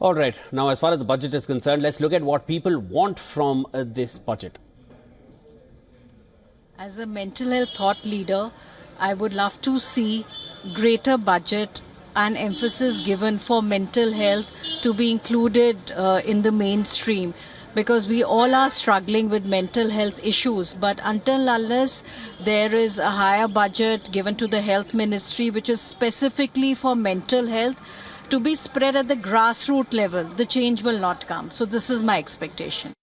All right. Now, as far as the budget is concerned, let's look at what people want from this budget. As a mental health thought leader, I would love to see greater budget and emphasis given for mental health to be included in the mainstream, because we all are struggling with mental health issues. But until unless there is a higher budget given to the health ministry, which is specifically for mental health, to be spread at the grassroots level, the change will not come. So this is my expectation.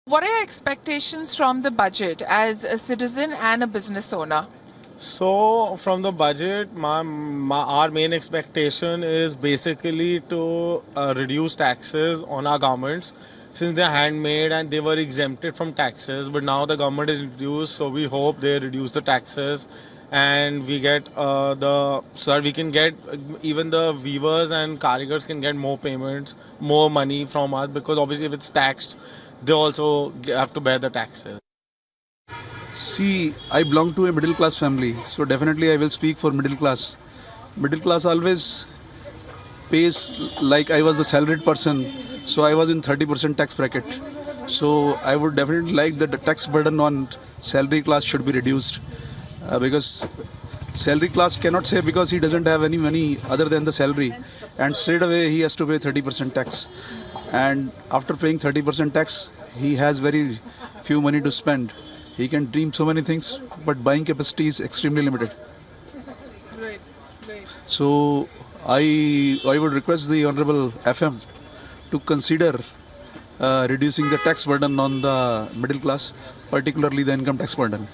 What are your expectations from the budget as a citizen and a business owner? So from the budget, our main expectation is basically to reduce taxes on our garments, since they're handmade and they were exempted from taxes. But now the government is reduced, so we hope they reduce the taxes and we get so that we can get even the weavers and karigars can get more payments, more money from us, because obviously if it's taxed, they also have to bear the taxes. See, I belong to a middle class family, so definitely I will speak for middle class. Middle class always pays like I was the salaried person, so I was in 30% tax bracket. So I would definitely like that the tax burden on salary class should be reduced, because salary class cannot say because he doesn't have any money other than the salary, and straight away he has to pay 30% tax. And after paying 30% tax, he has very few money to spend. He can dream so many things, but buying capacity is extremely limited. Right. So I would request the Honorable FM to consider reducing the tax burden on the middle class, particularly the income tax burden.